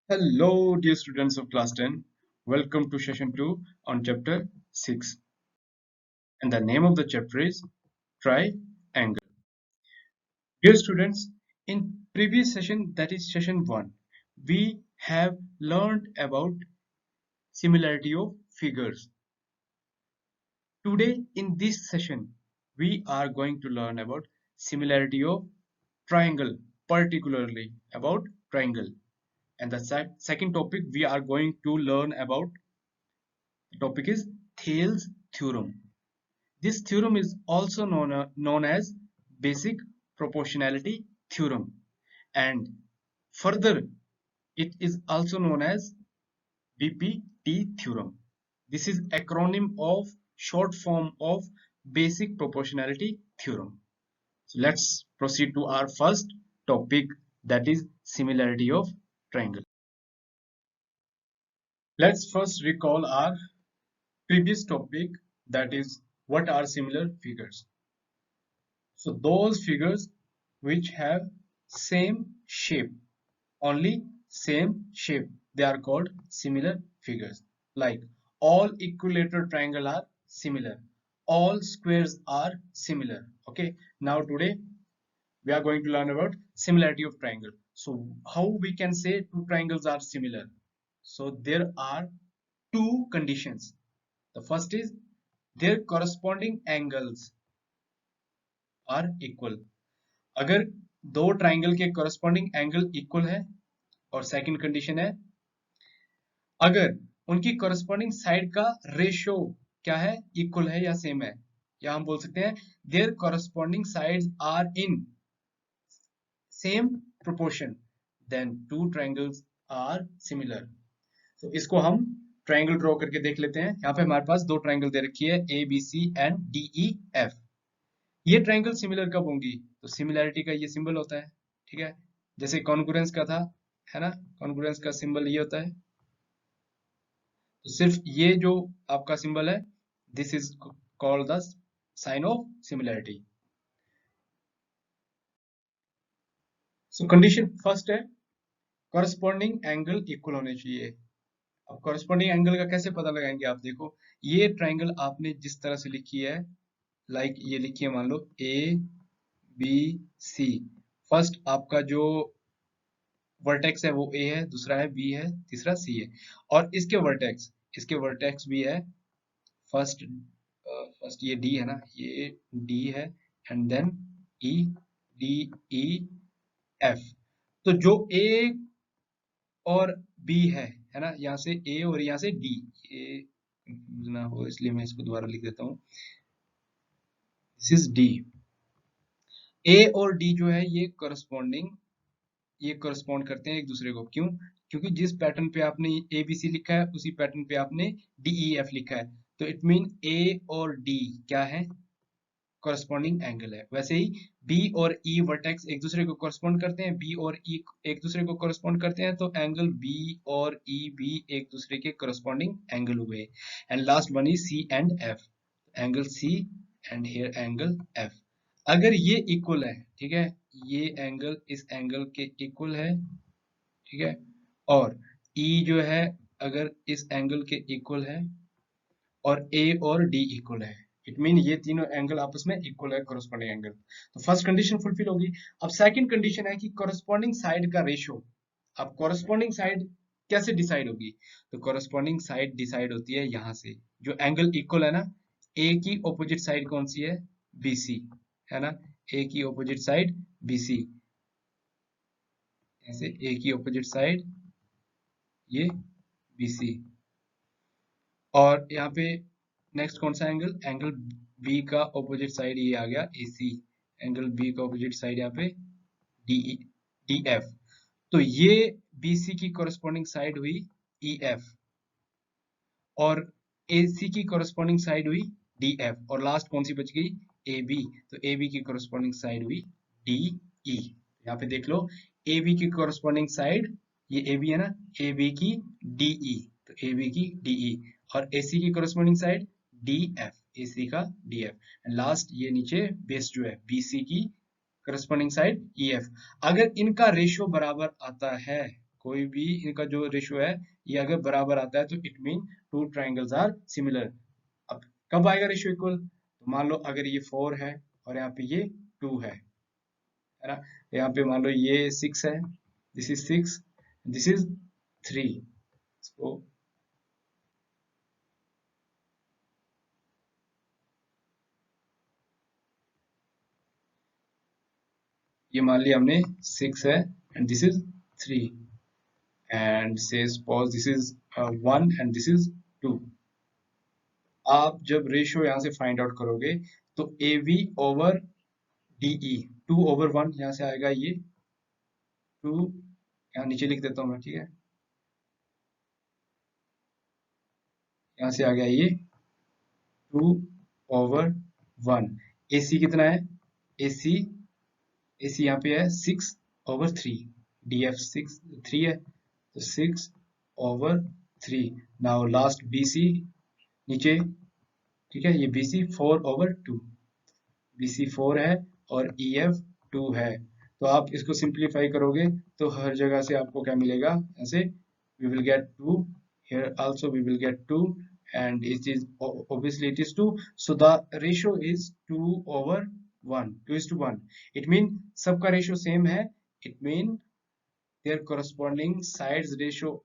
Hello, dear students of class 10. Welcome to session 2 on chapter 6. And the name of the chapter is Triangle. Dear students, in previous session, that is session 1, we have learned about similarity of figures. Today, in this session, we are going to learn about similarity of triangle, particularly about triangle. And the second topic we are going to learn about, the topic is Thales theorem. This theorem is also known as basic proportionality theorem, and further it is also known as BPT theorem. This is acronym of short form of basic proportionality theorem. So let's proceed to our first topic, that is similarity of triangle. Let's first recall our previous topic, that is what are similar figures. So those figures which have same shape, only same shape, they are called similar figures. Like all equilateral triangle are similar, all squares are similar. Okay, now today we are going to learn about similarity of triangle. So how we can say two triangles are similar? So there are two conditions. The first is their corresponding angles are equal. अगर दो triangle के corresponding angle equal है, और second condition है अगर उनकी corresponding side का ratio क्या है, इक्वल है या सेम है, या हम बोल सकते हैं their corresponding sides are in same proportion, then two triangles are similar. तो इसको हम ट्राइंगल ड्रॉ करके देख लेते हैं. यहाँ पे हमारे पास दो ट्राइंगल दे रखी है A B C and D E F. ये ट्राइंगल सिमिलर कब होंगी? तो सिमिलैरिटी का ये सिंबल होता है. ठीक है, जैसे कॉन्ग्रुएंस का था, है ना, कॉन्ग्रुएंस का सिंबल ये होता है. तो सिर्फ ये जो आपका सिंबल है, this is called the sign of similarity. So condition first है कॉरस्पॉन्डिंग एंगल इक्वल होने चाहिए. अब कॉरस्पॉन्डिंग एंगल का कैसे पता लगाएंगे? आप देखो, ये ट्राइंगल आपने जिस तरह से लिखी है, लाइक ये लिखी है, मान लो ए बी सी. फर्स्ट आपका जो वर्टेक्स है वो ए है, दूसरा है बी है, तीसरा सी है, और इसके वर्टेक्स भी है. फर्स्ट फर्स्ट ये डी है ना, ये डी है, and then E, D E F. तो जो ए और बी है ना, यहाँ से ए और यहाँ से डी, ये ना हो इसलिए मैं इसको दोबारा लिख देता हूँ. This is D. ए और डी जो है ये करस्पॉन्ड करते हैं एक दूसरे को. क्यों? क्योंकि जिस पैटर्न पे आपने ए बी सी लिखा है, उसी पैटर्न पे आपने डी ई एफ लिखा है. तो इट मीन ए और डी क्या है? कॉरस्पॉन्डिंग एंगल है. वैसे ही बी और ई वर्टेक्स एक दूसरे को कॉरस्पॉन्ड करते हैं, बी और ई एक दूसरे को कॉरस्पॉन्ड करते हैं, तो एंगल बी और ई भी एक दूसरे के कॉरस्पॉन्डिंग एंगल हुए. And last one is C and F. Angle C and here angle F. अगर ये इक्वल है, ठीक है, ये एंगल इस एंगल के इक्वल है, ठीक है, और ई जो है अगर इस एंगल के इक्वल है, और ए और डी इक्वल है, इट मीन ये तीनों एंगल आपस में इक्वल है, कॉरस्पॉन्डिंग एंगल. तो फर्स्ट कंडीशन फुलफिल होगी. अब सेकंड कंडीशन है कि कॉरस्पॉन्डिंग साइड का रेशियो. अब कॉरस्पॉन्डिंग साइड कैसे डिसाइड होगी? तो कॉरस्पॉन्डिंग साइड डिसाइड होती है यहाँ से, जो एंगल इक्वल है ना, ए की ऑपोजिट साइड कौन सी है? बीसी, है ना, ए की ऑपोजिट साइड बीसी, ऐसे ए की ऑपोजिट साइड ये बीसी. और यहाँ पे नेक्स्ट कौन सा एंगल? एंगल बी का ऑपोजिट साइड ये आ गया AC. एंगल बी का ऑपोजिट साइड यहाँ पे DF. तो ये BC की कॉरस्पॉन्डिंग साइड हुई EF, और AC की कॉरस्पॉन्डिंग साइड हुई DF, और लास्ट कौन सी बच गई? AB. तो AB की कॉरस्पॉन्डिंग साइड हुई DE. यहाँ पे देख लो, AB की कॉरस्पॉन्डिंग साइड ये AB है ना, AB की DE, तो AB की DE, और AC की कॉरस्पॉन्डिंग साइड DF, AC का DF, एंड लास्ट ये नीचे बेस जो है BC की करस्पॉन्डिंग साइड EF. अगर इनका रेशियो बराबर आता है, कोई भी इनका जो रेशियो है ये अगर बराबर आता है तो it mean two triangles are similar. अब कब आएगा रेशियो इक्वल? तो मान लो अगर ये 4 है और यहाँ पे ये 2 है ना, यहाँ पे मान लो ये 6 है, दिस इज 6, दिस इज 3। तो ये मान लिया हमने 6 है एंड दिस इज 3 एंड से suppose this is 1 and this is 2। आप जब रेशियो यहाँ से फाइंड आउट करोगे तो ए वी ओवर डीई 2/1 यहाँ से आएगा ये 2, यहाँ नीचे लिख देता हूँ मैं, ठीक है, यहाँ से आ गया ये 2/1। AC कितना है? AC AC यहाँ पे है 6/3, DF 3 है तो 6/3। नाउ लास्ट BC नीचे, ठीक है, ये BC 4/2, BC 4 है और EF 2 है। तो आप इसको सिंप्लीफाई करोगे तो हर जगह से आपको क्या मिलेगा? ऐसे we will get 2, here also we will get 2 and it is obviously it is 2, so the ratio is 2/1, 2:1। it mean सबका रेशियो सेम है, it mean their corresponding sides ratio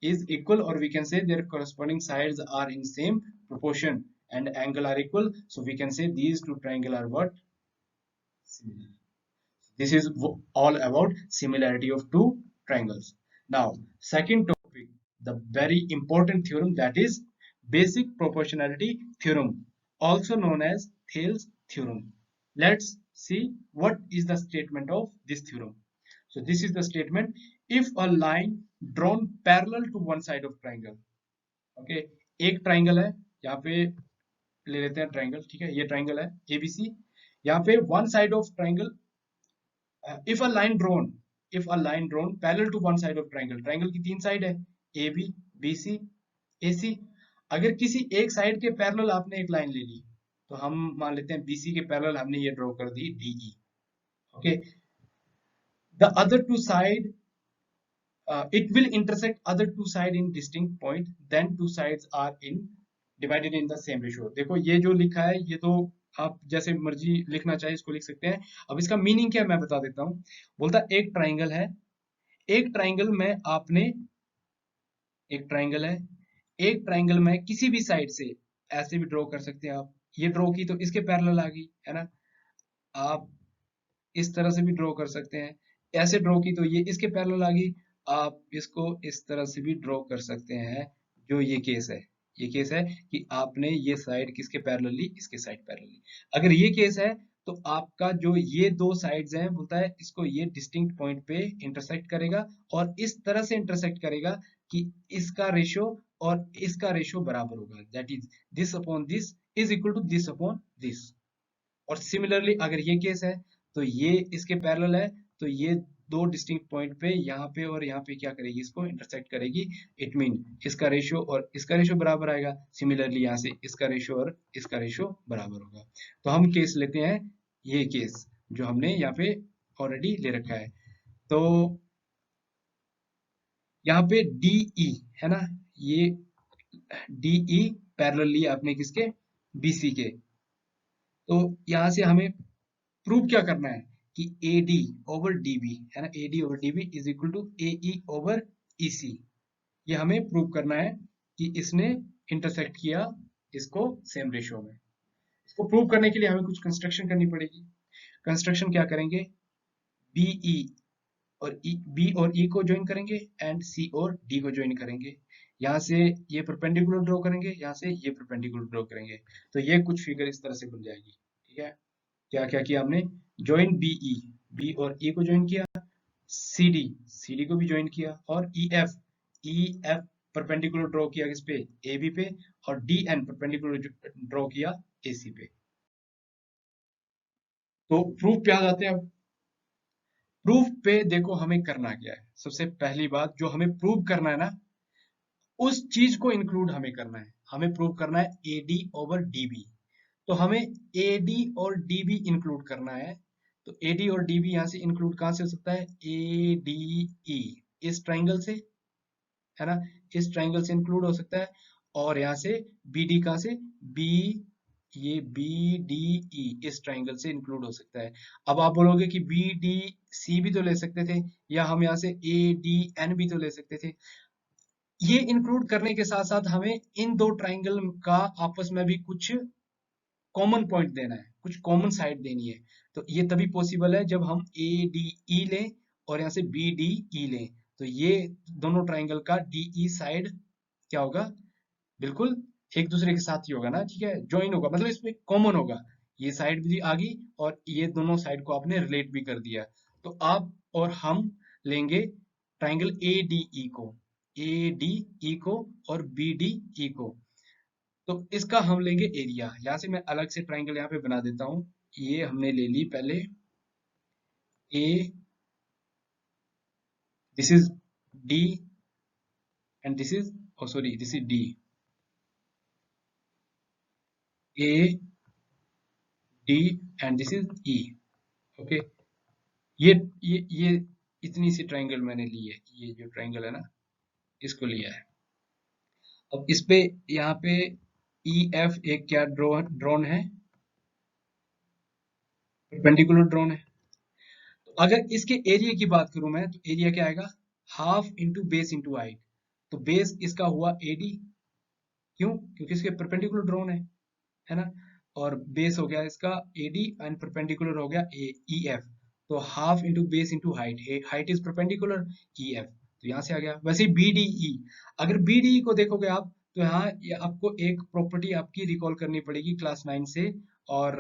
is equal, or we can say their corresponding sides are in same proportion and angle are equal, so we can say these two triangle are what? Similar. This is all about similarity of two triangles. Now, second topic, the very important theorem, that is basic proportionality theorem, also known as Thales theorem. Let's see what is the statement of this theorem. So this is the statement: if a line drawn parallel to one side of triangle, okay, एक triangle है, यहाँ पे ले लेते हैं triangle, ठीक है, ये ट्राइंगल है ABC, यहाँ पे one side of triangle, if a line drawn parallel to one side of triangle, triangle की 3 साइड है AB BC AC, अगर किसी एक साइड के पैरेलल आपने एक लाइन ले ली, तो हम मान लेते हैं BC के पैरेलल हमने ये ड्रॉ कर दी DE, okay, the other two side it will intersect other two side in distinct point, then two sides are in divided in the same ratio। देखो ये जो लिखा है ये तो आप जैसे मर्जी लिखना चाहे इसको लिख सकते हैं। अब इसका मीनिंग क्या मैं बता देता हूँ। बोलता एक ट्राइंगल है, एक ट्राइंगल में आपने, एक ट्राइंगल है, एक ट्राइंगल में किसी भी साइड से ऐसे भी ड्रॉ कर सकते हैं आप, ये ड्रॉ की तो इसके पैरेलल आ गई है ना, आप इस तरह से भी ड्रॉ कर सकते हैं, ऐसे ड्रॉ की तो ये इसके पैरेलल आ गई, आप इसको इस तरह से भी ड्रॉ कर सकते हैं। जो ये केस है, ये केस है कि आपने ये साइड किसके पैरेलल ली, इसके साइड पैरेलल ली। अगर ये केस है तो आपका जो ये दो साइड्स हैं, बोलता है इसको ये डिस्टिंक्ट पॉइंट पे इंटरसेक्ट करेगा और इस तरह से इंटरसेक्ट करेगा कि इसका रेशियो और इसका रेशियो बराबर होगा, that is this upon this is equal to this upon this. और सिमिलरली अगर ये केस है तो ये इसके पैरेलल है, तो ये दो डिस्टिंक्ट पॉइंट पे यहाँ पे और यहाँ पे क्या करेगी, इसको इंटरसेक्ट करेगी, इट मीन इसका रेशियो और इसका रेशियो बराबर आएगा। सिमिलरली यहाँ से इसका रेशियो और इसका रेशियो बराबर होगा। तो हम केस लेते हैं ये केस जो हमने यहाँ पे ऑलरेडी ले रखा है। तो यहाँ पे DE है ना, ये DE पैरेलल लिया आपने किसके, BC के। तो यहाँ से हमें प्रूव क्या करना है कि AD ओवर DB है ना, AD over DB is equal to AE over EC। ये हमें प्रूव करना है कि इसने इंटरसेक्ट किया इसको सेम रेशियो में। इसको प्रूव करने के लिए हमें कुछ कंस्ट्रक्शन करनी पड़ेगी। कंस्ट्रक्शन क्या करेंगे, BE और B और E को ज्वाइन करेंगे एंड C और D को ज्वाइन करेंगे। यहाँ से ये परपेंडिकुलर ड्रॉ करेंगे, यहाँ से ये परपेंडिकुलर ड्रॉ करेंगे, तो ये कुछ फिगर इस तरह से बन जाएगी। ठीक है, क्या क्या किया हमने, ज्वाइन BE, B और E को ज्वाइन किया, CD को भी ज्वाइन किया, और EF परपेंडिकुलर ड्रॉ किया किस पे, AB पे, और DN परपेंडिकुलर ड्रॉ किया AC पे। तो प्रूफ पे आ जाते हैं अब। प्रूफ पे देखो हमें करना क्या है, सबसे पहली बात जो हमें प्रूव करना है ना, उस चीज को इंक्लूड हमें करना है। हमें प्रूव करना है AD ओवर DB, तो हमें AD और DB इंक्लूड करना है। तो AD और DB यहाँ से इंक्लूड कहाँ से हो सकता है, ADE, इस ट्राइंगल से, है ना, इस ट्राइंगल से इंक्लूड हो सकता है, और यहाँ से बी डी कहाँ से, बी, ये बी डी ई इस ट्राइंगल से इंक्लूड हो सकता है। अब आप बोलोगे कि बी डी सी भी तो ले सकते थे, या हम यहाँ से ए डी एन भी तो ले सकते थे। ये इंक्लूड करने के साथ साथ हमें इन दो ट्राइंगल का आपस में भी कुछ कॉमन पॉइंट देना है, कुछ कॉमन साइड देनी है। तो ये तभी पॉसिबल है जब हम ए डी ई लें और यहाँ से बी डी ई लें। तो ये दोनों ट्राइंगल का डी ई साइड क्या होगा, बिल्कुल एक दूसरे के साथ ही होगा ना, ठीक है, ज्वाइन होगा, मतलब इसमें कॉमन होगा। ये साइड भी आ गई और ये दोनों साइड को आपने रिलेट भी कर दिया। तो आप और हम लेंगे ट्राइंगल ए डी ई को, ए डी ई को और बी डी ई को। तो इसका हम लेंगे एरिया। यहाँ से मैं अलग से ट्राइंगल यहाँ पे बना देता हूँ। ये हमने ले ली पहले A, this is D and this is, oh sorry, this is D, A D and this is E. Okay, ये ये इतनी सी ट्राइंगल मैंने ली है, ये जो ट्राइंगल है ना, इसको लिया है। अब इस पे यहाँ पे ई एफ एक क्या ड्रोन है, परपेंडिकुलर ड्रोन है। तो अगर इसके एरिया की बात करूं मैं, तो एरिया क्या आएगा, half into base into height. तो बेस इसका हुआ एडी, क्यों, क्योंकि इसके परपेंडिकुलर ड्रोन है ना, और बेस हो गया इसका एडी एंड परपेंडिकुलर हो गया ई एफ। तो half into base into height, height is perpendicular E F, तो यहाँ से आ गया। वैसे बी डी ई, अगर बी डी ई को देखोगे आप, तो यहाँ आपको एक प्रॉपर्टी आपकी रिकॉल करनी पड़ेगी क्लास 9 से, और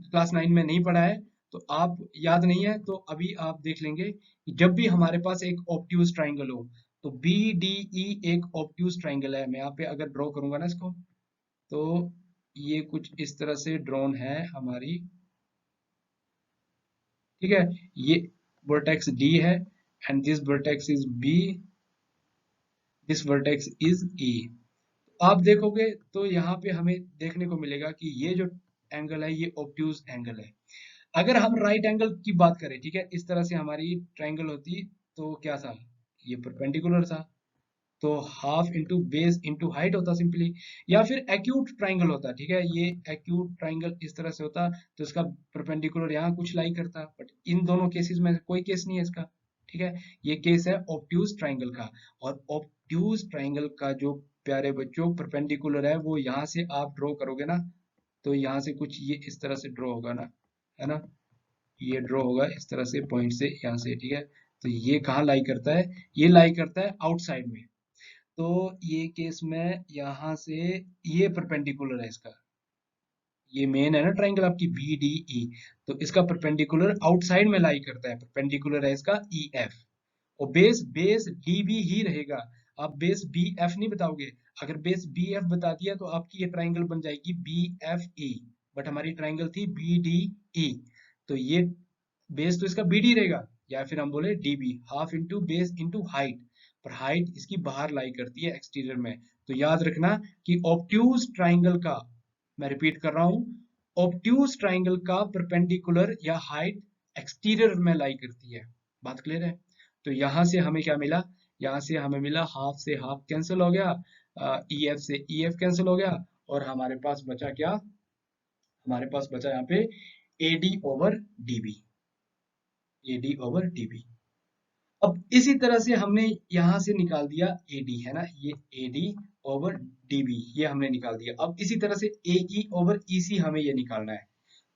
क्लास 9 में नहीं पढ़ा है तो आप याद नहीं है, तो अभी आप देख लेंगे कि जब भी हमारे पास एक ऑब्ट्यूज ट्राइंगल हो, तो बी डी ई एक ऑब्ट्यूज ट्राइंगल है। मैं यहाँ पे अगर ड्रॉ करूंगा ना इसको, तो ये कुछ इस तरह से ड्रॉन है हमारी, ठीक है, ये वर्टेक्स डी है and this vertex is B, this vertex is E. आप देखोगे तो यहाँ पे हमें देखने को मिलेगा कि ये जो एंगल है ये ऑब्ट्यूज एंगल है। अगर हम राइट एंगल की बात करें, ठीक है, इस तरह से हमारी ट्राइंगल होती, तो क्या था, ये परपेंडिकुलर था, तो half into base into height होता सिंपली। या फिर एक्यूट ट्राइंगल होता, ठीक है, ये एक्यूट ट्राइंगल इस तरह से होता, तो इसका परपेंडिकुलर यहाँ कुछ लाई करता, बट इन दोनों केसेस में कोई केस नहीं है इसका, ठीक है। ये केस है ऑब्ट्यूज ट्राइंगल का, और ऑब्ट्यूज ट्राइंगल का जो प्यारे बच्चों परपेंडिकुलर है, वो यहाँ से आप ड्रॉ करोगे ना, तो यहाँ से कुछ ये इस तरह से ड्रॉ होगा ना, है ना, ये ड्रॉ होगा इस तरह से पॉइंट से यहाँ से, ठीक है। तो ये कहाँ लाई करता है, ये लाई करता है आउटसाइड में। तो ये केस में यहाँ से ये परपेंडिकुलर है इसका, ये मेन है ना ट्राइंगल आपकी बी डी ई, तो इसका परपेंडिकुलर आउटसाइड में लाई करता है, परपेंडिकुलर है इसका ई एफ। और बेस बेस डी बी ही रहेगा, आप बेस बी एफ नहीं बताओगे। अगर बेस बी एफ बता दिया तो आपकी ये ट्राइंगल बन जाएगी बी एफ ई, बट हमारी ट्राइंगल थी बी डी ई, तो ये बेस तो इसका बी डी रहेगा, या फिर हम बोले D B, half into base into height, पर हाइट इसकी बाहर लाई करती है एक्सटीरियर में। तो याद रखना कि ऑब्ट्यूज ट्राइंगल का, मैं रिपीट कर रहा हूं, ऑब्ट्यूज ट्राइंगल का परपेंडिकुलर या हाइट एक्सटीरियर में लाई करती है। बात क्लियर है। तो यहां से हमें क्या मिला, यहाँ से हमें मिला हाफ से हाफ कैंसिल हो गया, ई एफ से ई एफ कैंसिल हो गया, और हमारे पास बचा क्या, हमारे पास बचा यहाँ पे A D over D B, A D over D B. अब इसी तरह से हमने यहां से निकाल दिया AD, है ना, ये AD ओवर DB ये हमने निकाल दिया। अब इसी तरह से AE ओवर EC हमें ये निकालना है,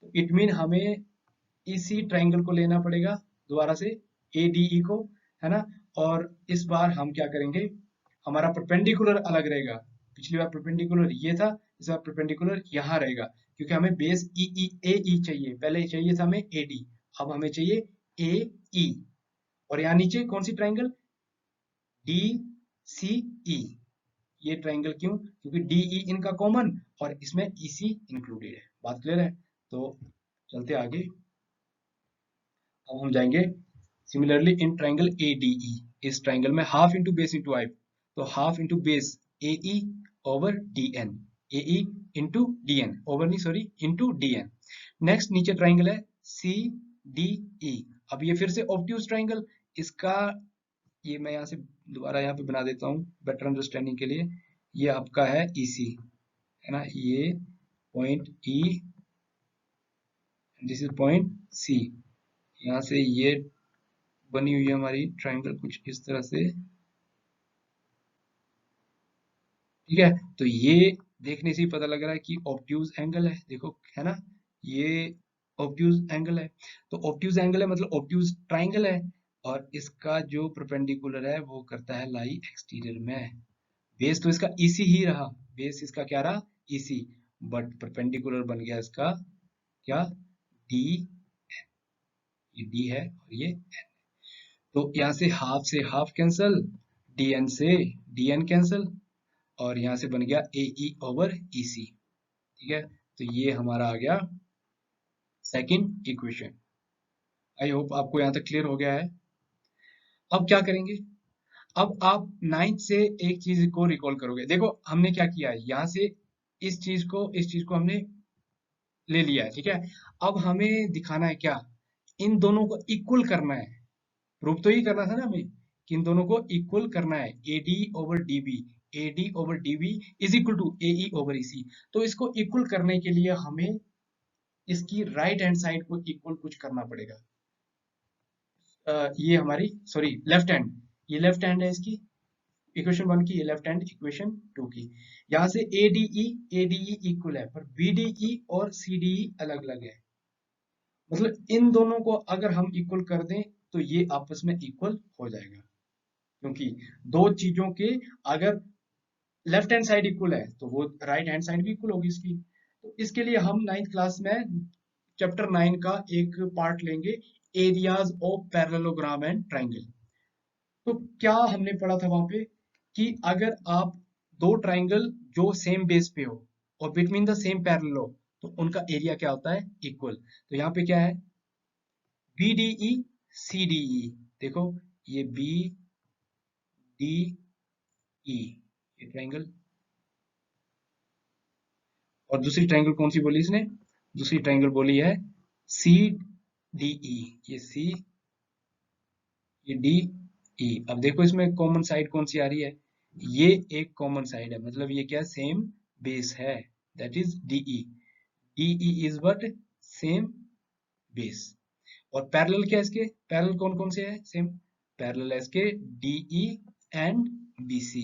तो इट मीन हमें इसी ट्राइंगल को लेना पड़ेगा दोबारा से, ADE को, है ना। और इस बार हम क्या करेंगे, हमारा परपेंडिकुलर अलग रहेगा, पिछली बार परपेंडिकुलर ये था, इस बार परपेंडिकुलर यहाँ रहेगा, क्योंकि हमें बेस AE चाहिए, पहले चाहिए था हमें AD, अब हमें चाहिए AE। और यहाँ नीचे कौन सी ट्राइंगल, डी सी ई, ये ट्राइंगल क्यों, क्योंकि डी ई इनका कॉमन और इसमें ई सी इंक्लूडेड है। बात क्लियर है। तो चलते आगे, अब हम जाएंगे similarly in triangle A D E, इस ट्राइंगल में half into base into height, तो half into base A E over D N, A E into D N, over नहीं sorry, into D N. Next नीचे triangle है C D E, अब ये फिर से ऑब्ट्यूज ट्राइंगल, इसका ये मैं यहाँ से दोबारा यहाँ पे बना देता हूँ बेटर अंडरस्टैंडिंग के लिए। ये आपका है EC, है ना, ये point E, this is point C। यहाँ से ये बनी हुई है हमारी ट्राइंगल कुछ इस तरह से, ठीक है। तो ये देखने से ही पता लग रहा है कि ऑब्ट्यूज एंगल है, देखो, है ना, ये ऑब्ट्यूज एंगल है। तो ऑब्ट्यूज एंगल है मतलब ऑब्ट्यूज ट्राइंगल है, और इसका जो परपेंडिकुलर है वो करता है लाई एक्सटीरियर में। बेस तो इसका EC ही रहा, बेस इसका क्या रहा, EC, बट परपेंडिकुलर बन गया इसका क्या, D, ये D है और ये N। तो यहाँ से हाफ कैंसल, DN से DN कैंसल, और यहाँ से बन गया AE ओवर EC, ठीक है। तो ये हमारा आ गया सेकंड इक्वेशन। आई होप आपको यहाँ तक क्लियर हो गया है। अब क्या करेंगे, अब आप नाइन्थ से एक चीज को रिकॉल करोगे। देखो हमने क्या किया है, यहाँ से इस चीज को हमने ले लिया है, ठीक है। अब हमें दिखाना है क्या, इन दोनों को इक्वल करना है। प्रूफ तो ही करना था ना हमें कि इन दोनों को इक्वल करना है, AD over DB, AD over DB is equal to AE over EC। तो इसको इक्वल करने के लिए हमें इसकी राइट हैंड साइड को इक्वल कुछ करना पड़ेगा। ये हमारी सॉरी लेफ्ट हैंड, ये लेफ्ट हैंड है इसकी इक्वेशन 1 की, ये लेफ्ट हैंड इक्वेशन 2 की। यहाँ से ADE इक्वल है, पर BDE और CDE अलग अलग है। मतलब इन दोनों को अगर हम इक्वल कर दें तो ये आपस में इक्वल हो जाएगा, क्योंकि दो चीजों के अगर लेफ्ट हैंड साइड इक्वल है तो वो राइट हैंड साइड भी इक्वल होगी इसकी। तो इसके लिए हम 9th क्लास में चैप्टर 9 का एक पार्ट लेंगे, areas of parallelogram and triangle. तो क्या हमने पढ़ा था वहां पे कि अगर आप दो ट्राइंगल जो सेम बेस पे हो और बिटवीन द सेम पैरेलल हो तो उनका एरिया क्या होता है, इक्वल। तो यहाँ पे क्या है, BDE CDE, देखो ये BDE ये ट्राइंगल, और दूसरी ट्राइंगल कौन सी बोली इसने, दूसरी ट्राइंगल बोली है CDE, ये C, ये DE। अब देखो इसमें कॉमन साइड कौन सी आ रही है, ये एक कॉमन साइड है, मतलब ये क्या सेम बेस है, that is DE। DE is what, same base. और पैरेलल क्या है इसके, पैरेलल कौन कौन से है सेम, पैरेलल है इसके DE एंड BC।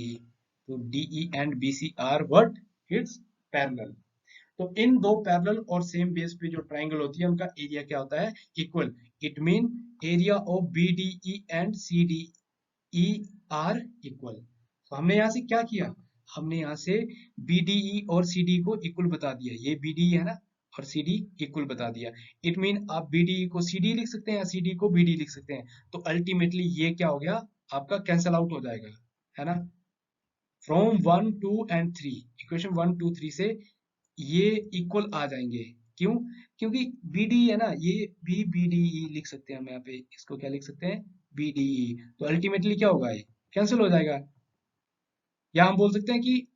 तो DE and BC are what, it's parallel. तो इन दो पैरेलल और सेम बेस पे जो ट्राइंगल होती है उनका एरिया क्या होता है, equal. It mean area of BDE and CDE are equal. तो हमने यहाँ से क्या किया, हमने यहाँ से BDE और CD को इक्वल बता दिया, ये BDE है ना और CD इक्वल बता दिया। इट मीन आप BDE को CD लिख सकते हैं या CD को BD लिख सकते हैं। तो अल्टीमेटली ये क्या हो गया, आपका कैंसल आउट हो जाएगा, है ना। फ्रॉम 1 2 एंड 3, इक्वेशन 1 2 3 से ये इक्वल आ जाएंगे। क्यों, क्योंकि BD है ना, ये भी BDE लिख सकते हैं हम, यहाँ पे इसको क्या लिख सकते हैं, BDE। तो अल्टीमेटली क्या होगा, ये कैंसिल हो जाएगा। या हम बोल सकते हैं कि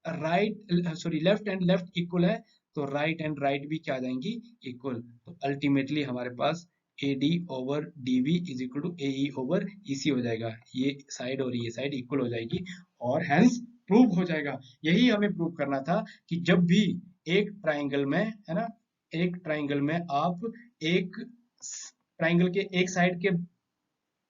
right sorry left and left equal है, तो राइट एंड राइट भी क्या आ जाएंगी, इक्वल। तो अल्टीमेटली हमारे पास AD over DB is equal to AE over EC हो जाएगा, ये साइड और ये साइड इक्वल हो जाएगी, और हेंस प्रूव हो जाएगा। यही हमें प्रूव करना था कि जब भी एक ट्राइंगल में, है ना, एक ट्राइंगल में आप एक ट्राइंगल के एक साइड के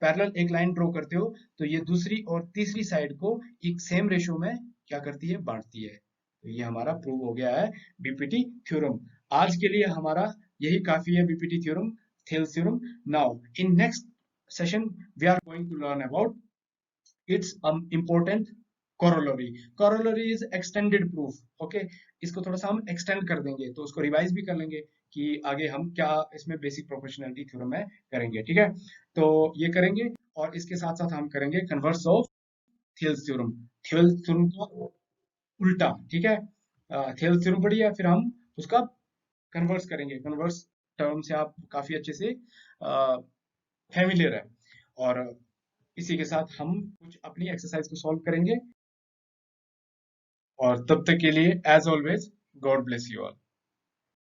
पैरेलल एक लाइन ड्रॉ करते हो तो ये दूसरी और तीसरी साइड को एक सेम रेशो में क्या करती है, बांटती है। तो ये हमारा प्रूव हो गया है बीपीटी थ्योरम। आज के लिए हमारा यही काफी है, BPT theorem, Thales theorem. Now in next session we are going to learn about its important corollary। corollary is extended proof, okay। इसको थोड़ा सा हम एक्सटेंड कर देंगे, तो उसको रिवाइज भी कर लेंगे कि आगे हम क्या इसमें बेसिक प्रोपोर्शनैलिटी थ्योरम में करेंगे, ठीक है। तो ये करेंगे, और इसके साथ साथ हम करेंगे converse of Thales theorem, Thales theorem का उल्टा, ठीक है। थेल्स थ्योरम पढ़ी है, फिर हम उसका कन्वर्स करेंगे, कन्वर्स टर्म से आप काफी अच्छे से फैमिलियर है। और इसी के साथ हम कुछ अपनी एक्सरसाइज को सॉल्व करेंगे, और तब तक के लिए as always God bless you all.